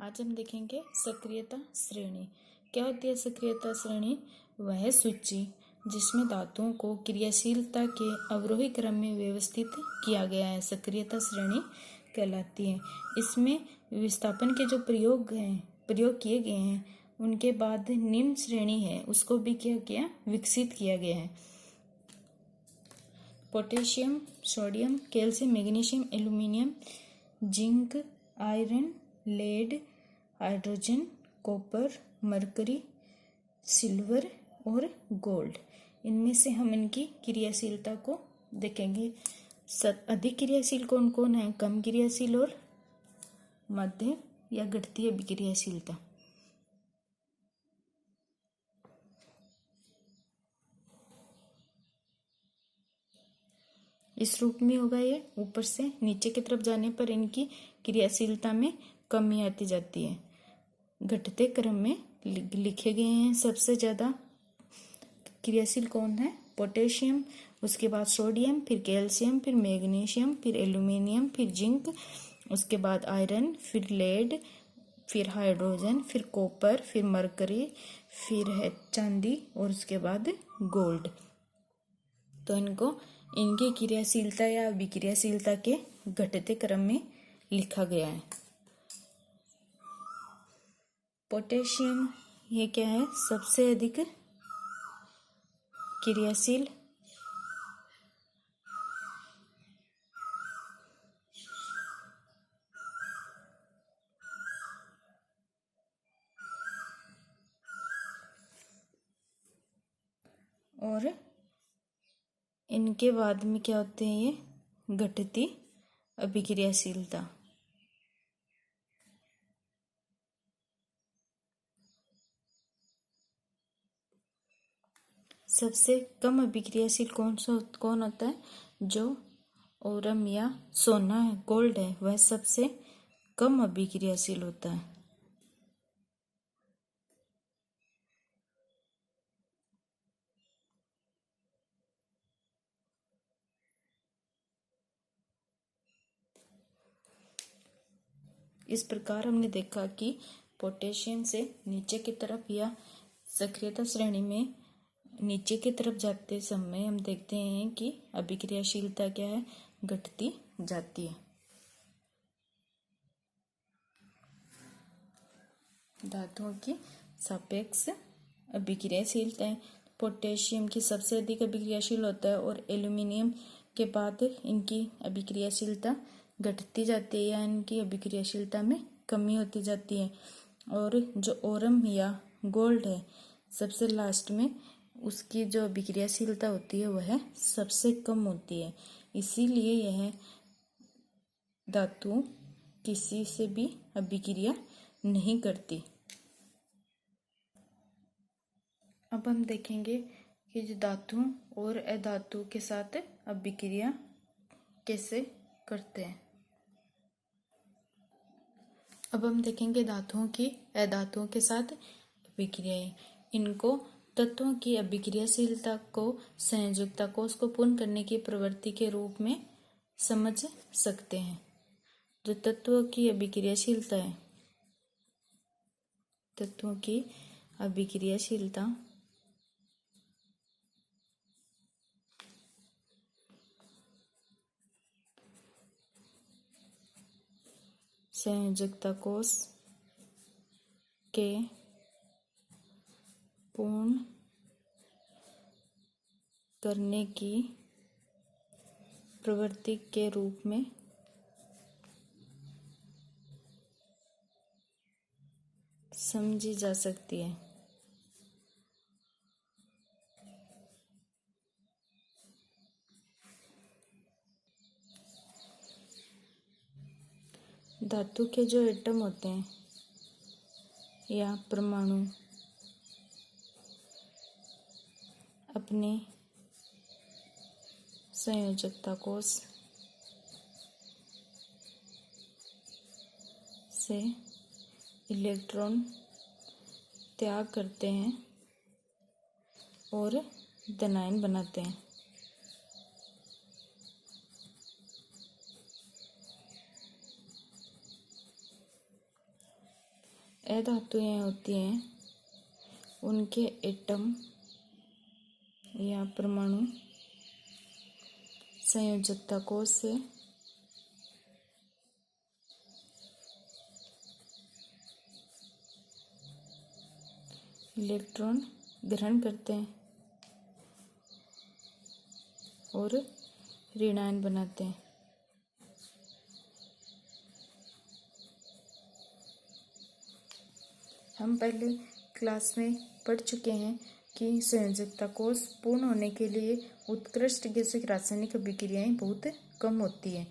आज हम देखेंगे सक्रियता श्रेणी। क्या होती है सक्रियता श्रेणी? वह सूची जिसमें धातुओं को क्रियाशीलता के अवरोही क्रम में व्यवस्थित किया गया है, सक्रियता श्रेणी कहलाती है। इसमें विस्थापन के जो प्रयोग किए गए हैं उनके बाद निम्न श्रेणी है उसको भी क्या विकसित किया गया है। Potassium, sodium, calcium, magnesium, aluminium, zinc, iron, lead, hydrogen, copper, mercury, silver और गोल्ड। इनमें से हम इनकी क्रियाशीलता को देखेंगे। अधिक क्रियाशील कौन कौन है, कम क्रियाशील और मध्य या घटती अभिक्रियाशीलता। इस रूप में होगा ये। ऊपर से नीचे की तरफ जाने पर इनकी क्रियाशीलता में कमी आती जाती है। घटते क्रम में लिखे गए हैं। सबसे ज्यादा क्रियाशील कौन है? पोटेशियम, उसके बाद सोडियम, फिर कैल्शियम, फिर मैग्नीशियम, फिर एल्यूमिनियम, फिर जिंक, उसके बाद आयरन, फिर लेड, फिर हाइड्रोजन, फिर कॉपर, फिर मरकरी, फिर है चांदी और उसके बाद गोल्ड। तो इनको इनकी क्रियाशीलता या अभिक्रियाशीलता के घटते क्रम में लिखा गया है। पोटेशियम ये क्या है? सबसे अधिक क्रियाशील और इनके बाद में क्या होते हैं? ये घटती अभिक्रियाशीलता। सबसे कम अभिक्रियाशील कौन होता है? जो ओरम या सोना है, गोल्ड है, वह सबसे कम अभिक्रियाशील होता है। इस प्रकार हमने देखा कि पोटेशियम से नीचे की तरफ या सक्रियता श्रेणी में नीचे की तरफ जाते समय हम देखते हैं कि अभिक्रियाशीलता क्या है? घटती जाती है। धातुओं की सापेक्ष अभिक्रियाशीलता है। पोटेशियम की सबसे अधिक अभिक्रियाशील होता है और एल्यूमिनियम के बाद इनकी अभिक्रियाशीलता घटती जाती है या इनकी अभिक्रियाशीलता में कमी होती जाती है। और जो ओरम या गोल्ड है सबसे लास्ट में, उसकी जो अभिक्रियाशीलता होती है वह सबसे कम होती है। इसीलिए यह धातु किसी से भी अभिक्रिया नहीं करती। अब हम देखेंगे कि जो धातु और अधातु के साथ अभिक्रिया कैसे करते हैं। अब हम देखेंगे धातुओं की अधातुओं के साथ अभिक्रियाएं। इनको तत्वों की अभिक्रियाशीलता को संयोजकता कोष को पूर्ण करने की प्रवृत्ति के रूप में समझ सकते हैं। जो तत्वों की अभिक्रियाशीलता है, तत्वों की अभिक्रियाशीलता संयोजकता कोष के पूर्ण करने की प्रवृत्ति के रूप में समझी जा सकती है। धातु के जो एटम होते हैं या परमाणु अपने संयोजकता कोष से इलेक्ट्रॉन त्याग करते हैं और धनायन बनाते हैं। अधातुएं होती हैं उनके एटम या परमाणु संयोजकता कोष से इलेक्ट्रॉन ग्रहण करते हैं और ऋणायन बनाते हैं। हम पहले क्लास में पढ़ चुके हैं कि संयोजकता कोष पूर्ण होने के लिए उत्कृष्ट गैसों की रासायनिक अभिक्रियाएं बहुत कम होती है।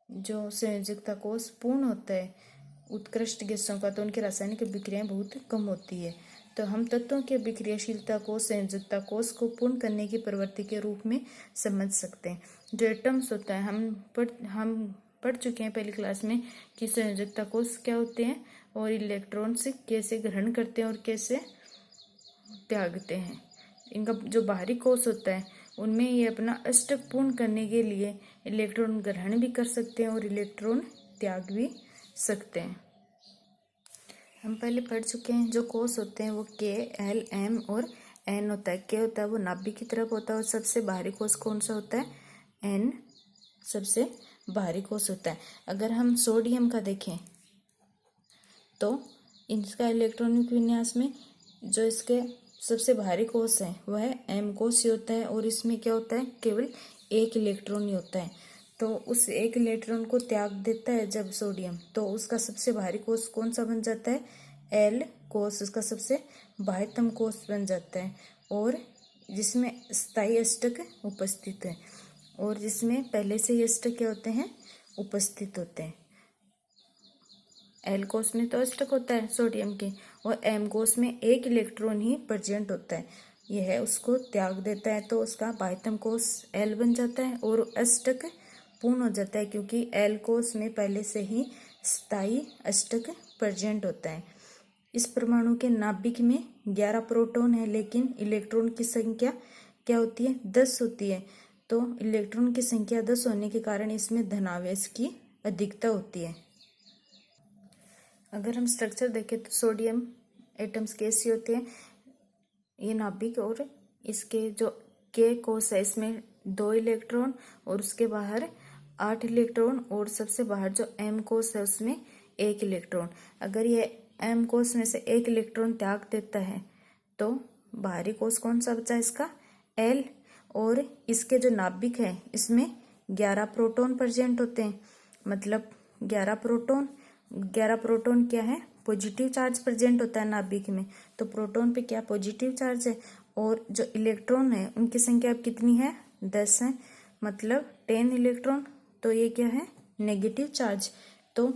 जो संयोजकता कोष पूर्ण होता है उत्कृष्ट गैसों का, तो उनकी रासायनिक अभिक्रियाएं बहुत कम होती है। तो हम तत्वों की अभिक्रियाशीलता को संयोजकता कोष को पूर्ण करने की प्रवृत्ति के रूप में समझ सकते हैं। जो एटम्स होता है, हम पढ़ चुके हैं पहली क्लास में कि संयोजकता कोष क्या होते हैं और इलेक्ट्रॉन्स कैसे ग्रहण करते हैं और कैसे त्यागते हैं। इनका जो बाहरी कोष होता है उनमें ये अपना अष्टक पूर्ण करने के लिए इलेक्ट्रॉन ग्रहण भी कर सकते हैं और इलेक्ट्रॉन त्याग भी सकते हैं। हम पहले पढ़ चुके हैं जो कोष होते हैं वो के, एल, एम और एन होता है। के होता है वो नाभिक की तरफ होता है और सबसे बाहरी कोष कौन सा होता है? एन सबसे बाहरी कोष होता है। अगर हम सोडियम का देखें तो इसका इलेक्ट्रॉनिक विन्यास में जो इसके सबसे भारी कोष है वह एम कोष ही होता है और इसमें क्या होता है? केवल एक इलेक्ट्रॉन ही होता है। तो उस एक इलेक्ट्रॉन को त्याग देता है जब सोडियम, तो उसका सबसे भारी कोष कौन सा बन जाता है? एल कोष उसका सबसे बाह्यतम कोष बन जाता है और जिसमें स्थायी अष्टक उपस्थित है और जिसमें पहले से ही अष्टक क्या होते हैं? उपस्थित होते हैं। एल कोष में तो अष्टक होता है सोडियम के और एम कोष में एक इलेक्ट्रॉन ही प्रेजेंट होता है। यह उसको त्याग देता है तो उसका बाह्यतम कोष एल बन जाता है और अष्टक पूर्ण हो जाता है क्योंकि एल कोष में पहले से ही स्थायी अष्टक प्रेजेंट होता है। इस परमाणु के नाभिक में 11 प्रोटॉन है लेकिन इलेक्ट्रॉन की संख्या क्या होती है? 10 होती है। तो इलेक्ट्रॉन की संख्या 10 होने के कारण इसमें धनावेश की अधिकता होती है। अगर हम स्ट्रक्चर देखें तो सोडियम एटम्स कैसे होते हैं? ये नाभिक और इसके जो के कोष है इसमें 2 इलेक्ट्रॉन और उसके बाहर 8 इलेक्ट्रॉन और सबसे बाहर जो एम कोष है उसमें 1 इलेक्ट्रॉन। अगर ये एम कोष में से 1 इलेक्ट्रॉन त्याग देता है तो बाहरी कोष कौन सा बचा? इसका एल। और इसके जो नाभिक है इसमें 11 प्रोटॉन प्रेजेंट होते हैं। मतलब 11 प्रोटॉन क्या है? पॉजिटिव चार्ज प्रेजेंट होता है नाभिक में। तो प्रोटॉन पे क्या पॉजिटिव चार्ज है और जो इलेक्ट्रॉन है उनकी संख्या अब कितनी है? 10 है। मतलब 10 इलेक्ट्रॉन। तो ये क्या है? Negative charge. तो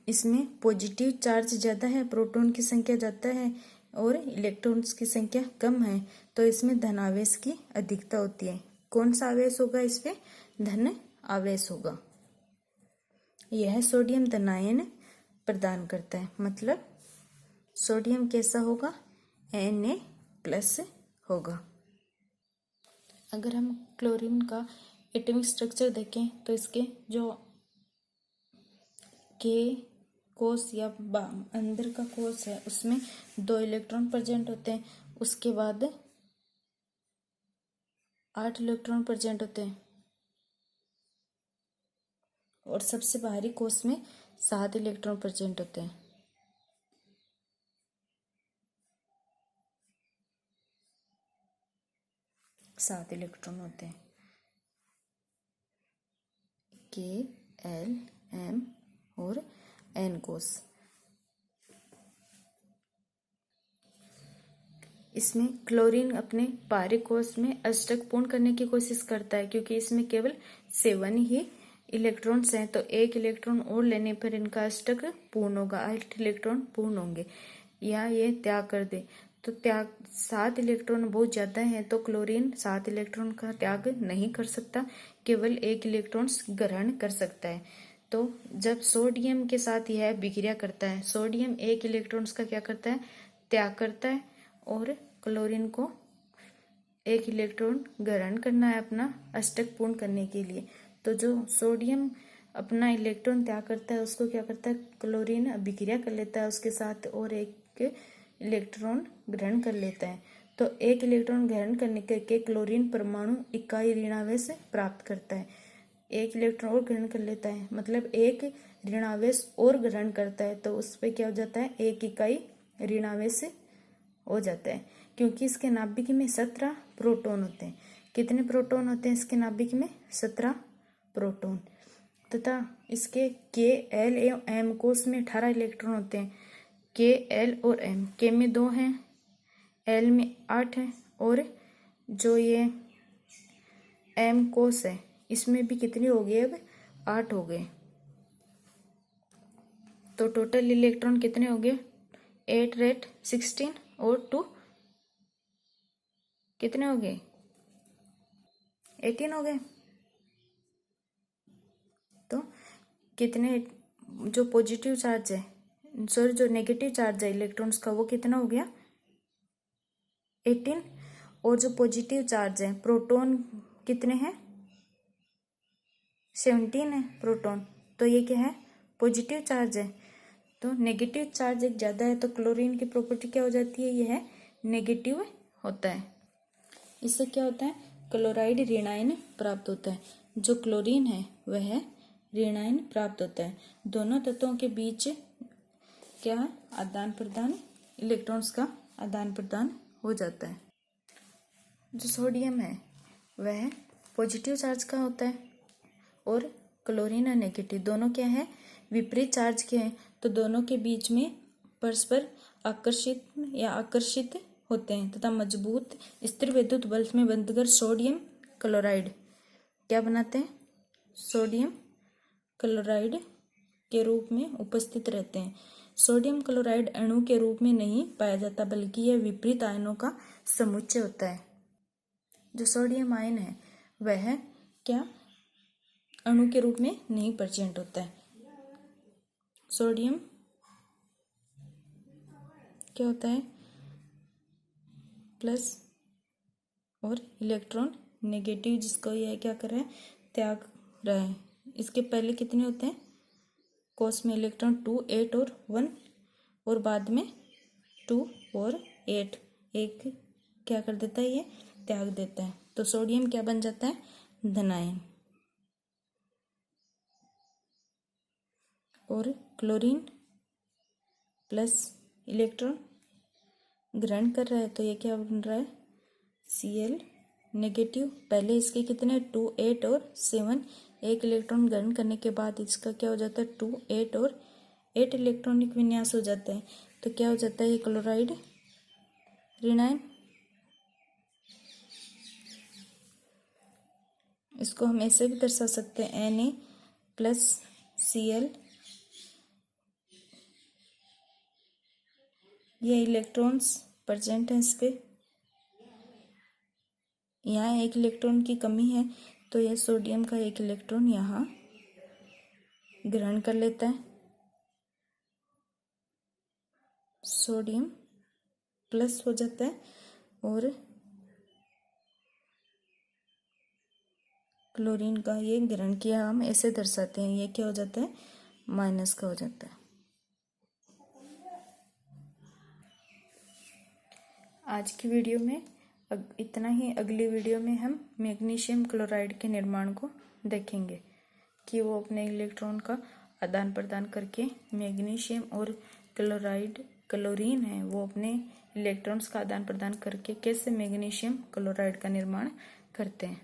इसमें पॉजिटिव चार्ज ज्यादा है, प्रोटॉन की संख्या ज्यादा है और इलेक्ट्रॉन्स की संख्या कम है। तो इसमें धनावेश की अधिकता होती है। कौन सा आवेश होगा? इसमें धन आवेश होगा। यह सोडियम धनायन प्रदान करता है। मतलब सोडियम कैसा होगा? Na+ होगा। अगर हम क्लोरीन का एटॉमिक स्ट्रक्चर देखें तो इसके जो के कोष या अंदर का कोष है उसमें 2 इलेक्ट्रॉन प्रेजेंट होते हैं। उसके बाद 8 इलेक्ट्रॉन प्रेजेंट होते हैं और सबसे बाहरी कोष में 7 इलेक्ट्रॉन प्रेजेंट होते हैं। सात इलेक्ट्रॉन होते हैं। के, एल, एम और एन कोष। इसमें क्लोरीन अपने बाहरी कोष में अष्टक पूर्ण करने की कोशिश करता है क्योंकि इसमें केवल 7 ही इलेक्ट्रॉन्स हैं। तो 1 इलेक्ट्रॉन और लेने पर इनका अष्टक पूर्ण होगा, 8 इलेक्ट्रॉन पूर्ण होंगे। या ये त्याग कर दे तो 7 इलेक्ट्रॉन बहुत ज्यादा है तो क्लोरीन 7 इलेक्ट्रॉन का त्याग नहीं कर सकता, केवल 1 इलेक्ट्रॉन ग्रहण कर सकता है। तो जब सोडियम के साथ यह अभिक्रिया करता है, सोडियम 1 इलेक्ट्रॉन्स का क्या करता है? त्याग करता है और क्लोरीन को 1 इलेक्ट्रॉन ग्रहण करना है अपना अष्टक पूर्ण करने के लिए। तो जो सोडियम अपना इलेक्ट्रॉन त्याग करता है उसको क्या करता है, क्लोरीन अभिक्रिया कर लेता है उसके साथ और एक इलेक्ट्रॉन ग्रहण कर लेता है। तो एक इलेक्ट्रॉन ग्रहण करने के क्लोरीन परमाणु इकाई ऋणावेश प्राप्त करता है। एक इलेक्ट्रॉन और ग्रहण कर लेता है, मतलब एक ऋणावेश और ग्रहण करता है, तो उस पर क्या हो जाता है, एक इकाई ऋणावेश हो जाता है। क्योंकि इसके नाभिक में 17 प्रोटॉन होते हैं। कितने प्रोटॉन होते हैं इसके नाभिक में? 17 प्रोटॉन। तथा इसके के, एल एवं एम कोष में 18 इलेक्ट्रॉन होते हैं। के, एल और एम, के में 2 हैं, एल में 8 है, और जो ये एम कोष है इसमें भी कितनी हो गई, अब 8 हो गए। तो टोटल इलेक्ट्रॉन कितने हो गए? 8 रेट 16 और 2 कितने हो गए? 18 हो गए। तो कितने, जो पॉजिटिव चार्ज है, सॉरी जो नेगेटिव चार्ज है इलेक्ट्रॉन्स का, वो कितना हो गया? 18। और जो पॉजिटिव चार्ज है प्रोटॉन कितने हैं? 17 है प्रोटॉन। तो ये क्या है? पॉजिटिव चार्ज है। तो नेगेटिव चार्ज एक ज़्यादा है तो क्लोरीन की प्रॉपर्टी क्या हो जाती है? ये है नेगेटिव होता है। इससे क्या होता है? क्लोराइड ऋणायन प्राप्त होता है। जो क्लोरीन है वह ऋणायन प्राप्त होता है। दोनों तत्वों के बीच क्या है? आदान प्रदान, इलेक्ट्रॉन्स का आदान प्रदान हो जाता है। जो सोडियम है वह पॉजिटिव चार्ज का होता है और क्लोरीन है नेगेटिव। दोनों क्या है? विपरीत चार्ज के हैं, तो दोनों के बीच में परस्पर आकर्षित होते हैं तथा मजबूत स्थिर विद्युत बल में बंधकर सोडियम क्लोराइड क्या बनाते हैं? सोडियम क्लोराइड के रूप में उपस्थित रहते हैं। सोडियम क्लोराइड अणु के रूप में नहीं पाया जाता बल्कि यह विपरीत आयनों का समुच्चय होता है। जो सोडियम आयन है वह क्या अणु के रूप में नहीं प्रेजेंट होता है। सोडियम क्या होता है? प्लस और इलेक्ट्रॉन नेगेटिव, जिसको यह क्या कर रहा है? त्याग रहा है। इसके पहले कितने होते हैं? कोष में इलेक्ट्रॉन 2, 8 और 1, और बाद में 2 और 8 एक क्या कर देता है? ये त्याग देता है। तो सोडियम क्या बन जाता है? धनायन। और क्लोरीन प्लस इलेक्ट्रॉन ग्रहण कर रहा है तो ये क्या बन रहा है? Cl negative. पहले इसके कितने? 2, 8 और 7। एक इलेक्ट्रॉन ग्रहण करने के बाद इसका क्या हो जाता है? 2, 8 और 8 इलेक्ट्रॉनिक विन्यास हो जाता है। तो क्या हो जाता है? ये क्लोराइड ऋणायन। इसको हम ऐसे भी दर्शा सकते हैं, Na प्लस Cl। ये इलेक्ट्रॉन्स प्रेजेंट हैं इस पे। यहाँ एक इलेक्ट्रॉन की कमी है तो यह सोडियम का एक इलेक्ट्रॉन यहाँ ग्रहण कर लेता है। सोडियम प्लस हो जाता है और क्लोरीन का ये ग्रहण किया, हम ऐसे दर्शाते हैं। ये क्या हो जाता है? माइनस का हो जाता है। आज की वीडियो में इतना ही। अगली वीडियो में हम मैग्नीशियम क्लोराइड के निर्माण को देखेंगे कि वो अपने इलेक्ट्रॉन का आदान प्रदान करके मैग्नीशियम और क्लोरीन है वो अपने इलेक्ट्रॉन्स का आदान प्रदान करके कैसे मैग्नीशियम क्लोराइड का निर्माण करते हैं।